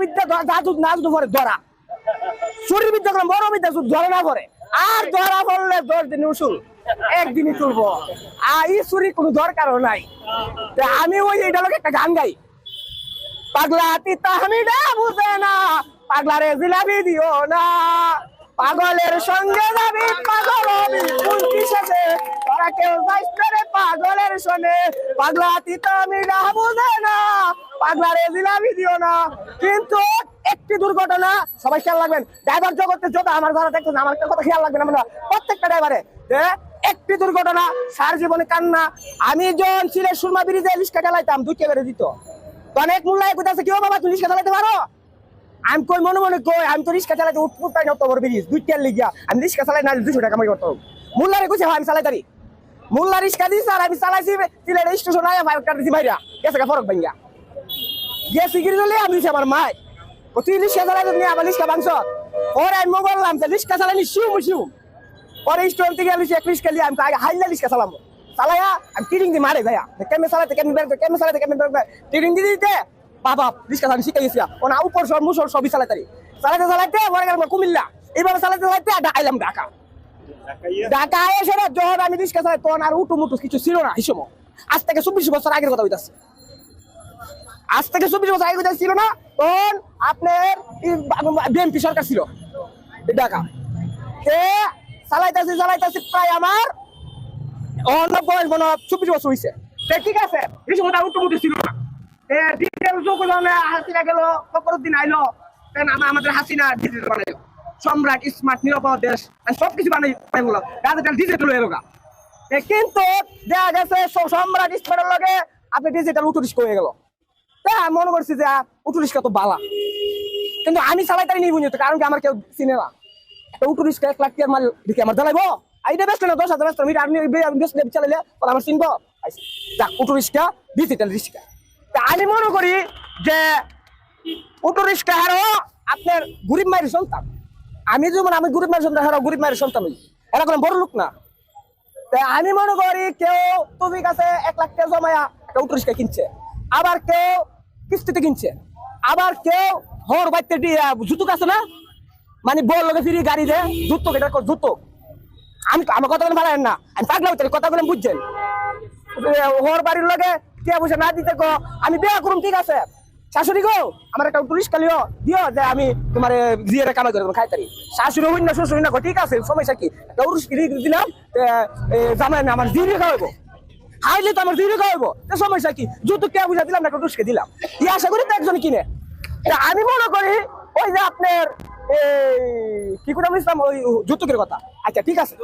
বিদ্যা জাদু না যদি পরে ধরা, চুরির বিদ্যা করলাম বড় বিদ্যা ধরে না পরে, আর ধরা পড়লে 10 দিন উসুল, একদিনই তুলবো। আর এই চুরি কোনো দরকারও নাই। আমি ওই এটা লোক একটা গান গাই, পাগলা তিতা হামিদা বুঝে না, পাগলারে জিলাপি দিও না, পাগলের সঙ্গে যাবি পাগল হবি কুলকি শেষে, তোরা কেউ যাইস রে পাগলের সনে, পাগলা তিতা হামিদা বুঝে না, পাগলারে জিলাপি দিও না। কিন্তু একটি দুর্ঘটনা সবাই খেয়াল রাখবেন, ড্রাইভার জগতে যত আমার যারা দেখতেছেন আমার একটা কথা খেয়াল রাখবেন, আমরা প্রত্যেকটা ড্রাইভারে একটি দুর্ঘটনা সার জীবনে কান্না। আমি যখন সিলেট সুরমা ব্রিজে রিক্সা চালাইতাম 2 বেড়ে দিত, অনেক মূল্যায় কোথাছে কেউ বাবা তুমি রিক্সা চালাতে পারো, আমি কই মনে মনে কই আমি তো রিক্সা চালাতে উঠতাই না, তোর ব্রিজ 2 টাকা লিগিয়া আমি রিক্সা চালাই না 200 টাকা কামাই করতাম। মোল্লারে কইছে আমি চালাইতারি, মোল্লা রিক্সা দিছে আর আমি চালাইছি সিলেট স্টেশন আয়া 5 টাকা দিছি বাইরা গেছে ফরক ভাইয়া গেছি গিরলে আমি দিছি আমার মাই ও তুই রিক্সা চালাইতে নিয়ে আবার রিক্সা ভাঙছ, ওরে আমি বললাম যে রিক্সা চালানি শিউ পরে স্টোর থেকে আমি এক রিক্সা নিয়ে আমি হাইলা রিক্সা চালাবো, চালাইয়া আমি টিরিং দিয়ে মারে ভাইয়া কেমনে চালাতে কেমনে টিরিং দিয়ে দিতে বাবা রিক্সা চালানি শিখে গেছি ও না উপর সব মুসর সবই চালাইতে পরে গেলাম কুমিল্লা, এইভাবে চালাতে আইলাম ঢাকা এসে যখন আমি রিক্সা চালাই তখন আর উটু কিছু ছিল না হিসেব। আজ থেকে 24 বছর আগের কথা হইতাছে, আজ থেকে 24 বছর আগের কথা ছিল না, তখন আপনার বিএনপি সরকার ছিল ঢাকা। চালাইতেছি প্রায় আমার বয়স মনে 24 বছর হয়েছে, ঠিক আছে এই সময় উটু ছিল না। হাসিনা গেল ফখরুদ্দিন আইলো, আমাদের হাসিনা ডিজিটাল বানাইলো, সম্রাট স্মার্ট নিরাপদ দেশ সবকিছু বানাই ডিজিটাল হয়ে গেল। কিন্তু দেখা গেছে সম্রাট স্মার্টের লগে আপনি ডিজিটাল উটু রিস্কা হয়ে গেল। আমি মনে করছি যে উটু রিস্কা তো বালা, কিন্তু আমি চালাইতারি নিয়ে বুঝতে, কারণ কি আমার কেউ চিনে না। একটা উটু রিস্কা 1 লাখ টাকার মাল দেখে আমার জ্বালাইবো, এইটা বেস্ট না 10,000 বেস্ট আমি চালাইলে আমার চিনবো। যাক উটু রিস্কা ডিজিটাল রিস্কা। আমি মনে করি যে উটু রিস্কা হারো আপনার গরিব মায়ের সন্তান, আমি যেমন আমি গরিব মায়ের সন্তান, হারো গরিব মায়ের সন্তান হই, এরা কোনো বড় লোক না। আমি মনে করি কেউ তুমি কাছে 1 লাখ টাকা জমায়া একটা উটু রিস্কা কিনছে, আবার কেউ কিস্তিতে কিনছে, আবার কেউ হর বাইতে জুতুক আছে না, মানে বল লোকে ফিরি গাড়ি দেয় জুতো, এটা জুতো। আমি আমার কথা বলে ভালো না, আমি পাগলা হইতে কথা বলে বুঝছেন, হর বাড়ির লগে কে বুঝে না দিতে গো আমি বিয়া করুম, ঠিক আছে শাশুড়ি গো আমার একটা উটু রিস্কা দিও যে আমি তোমার জিয়ের কামাই করে খাইতারি, শাশুড়ি হইন না শ্বশুর না ঠিক আছে সমস্যা কি, একটা উটু দিলাম জামাই না আমার জিরে খাওয়াবো, হাইলে তো আমার জিরে খাওয়াবো, সমস্যা কি, জুতো কে বুঝা দিলাম না একটা উটুসকে দিলাম, ই আশা করি তো একজন কিনে। আমি মনে করি ওই যে আপনার কি করে বলছিলাম ওই যৌতুকের কথা, আচ্ছা ঠিক আছে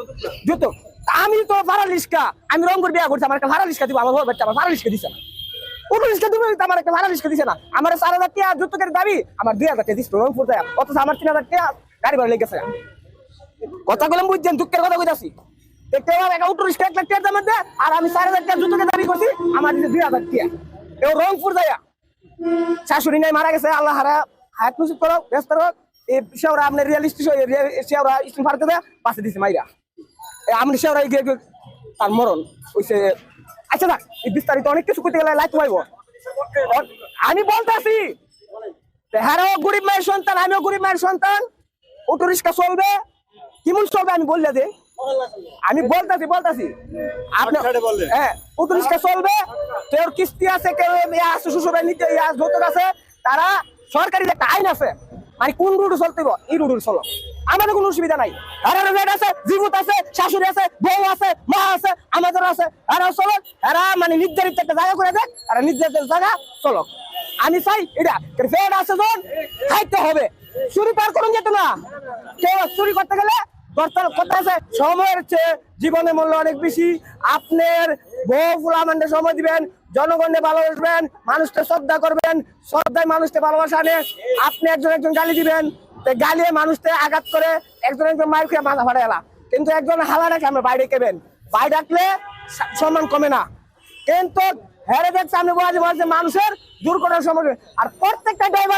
যৌতুক, আমি তো ভাড়া লিস্কা, আমি রংপুর বিয়া করছি, আমার একটা ভাড়া লিস্কা দিব, আমার বাচ্চা আমার ভাড়া লিস্কা দিছে না, উটু রিস্কা দিব আমার একটা ভাড়া লিস্কা দিছে না, আমার 4,000 টাকা যৌতুকের দাবি, আমার 2,000 টাকা দিচ্ছে রংপুর যায়, অথচ আমার 3,000 টাকা গাড়ি ভাড়া লেগেছে। কথা বললাম বুঝছেন, দুঃখের কথা কইতাছি, দেখতে পাবেন একটা উটু রিস্কা 1 লাখ টাকার দাম দেয়, আর আমি 4,000 টাকা যৌতুকের দাবি করছি, আমার দিচ্ছে 2,000 টাকা। এও রংপুর যায়, শাশুড়ি নাই মারা গেছে, আল্লাহ হারা হায়াত নসিব করো, ব্যস্ত করো, এই শেওরা আপনার রিয়ালিস্টিক শেওরা স্টিম ফারতে দেয় পাশে দিচ্ছে মাইরা, আমি শেওরা গিয়ে তার মরণ হইছে। আচ্ছা না এই বিস্তারিত অনেক কিছু করতে গেলে লাইট পাইব, আমি বলতেছি হ্যাঁ গরিব মায়ের সন্তান, আমিও গরিব মায়ের সন্তান, অটো রিক্সা চলবে কেমন চলবে আমি বললে যে আমি বলতেছি আপনি হ্যাঁ অটো রিক্সা চলবে, কেউ কিস্তি আছে, কেউ আছে শ্বশুর নিতে যৌতুক আছে, তারা সরকারি একটা আইন আছে, মানে কোন রুটে চলতে এই রুটে চলো, আমাদের কোনো অসুবিধা নাই, আছে জীবত আছে, শাশুড়ি আছে, বউ আছে, মা আছে, আমাদের আছে, এরা চলো, এরা মানে নির্ধারিত একটা জায়গা করে দেখ, আর নির্ধারিত জায়গা চলো। আমি চাই এটা ফেড আছে যখন খাইতে হবে, চুরি পার করুন যেত না, কেউ চুরি করতে গেলে কথা আছে সময়ের চেয়ে জীবনের মূল্য অনেক বেশি। আপনার বউ ফুলামান্ডে সময় দিবেন, জনগণে ভালোবাসবেন, মানুষকে শ্রদ্ধা করবেন, শ্রদ্ধায় মানুষকে ভালোবাসা আনে। আপনি একজন গালি দিবেন, গালিয়ে মানুষকে আঘাত করে একজন মায়ের খেয়ে মাথা ফাটে এলা, কিন্তু একজন হালা রেখে আমরা বাইরে কেবেন, বাইরে ডাকলে সম্মান কমে না। কিন্তু হেরে দেখছে আপনি বলছে মানুষের দুর্ঘটনার সময়, আর প্রত্যেকটা ড্রাইভার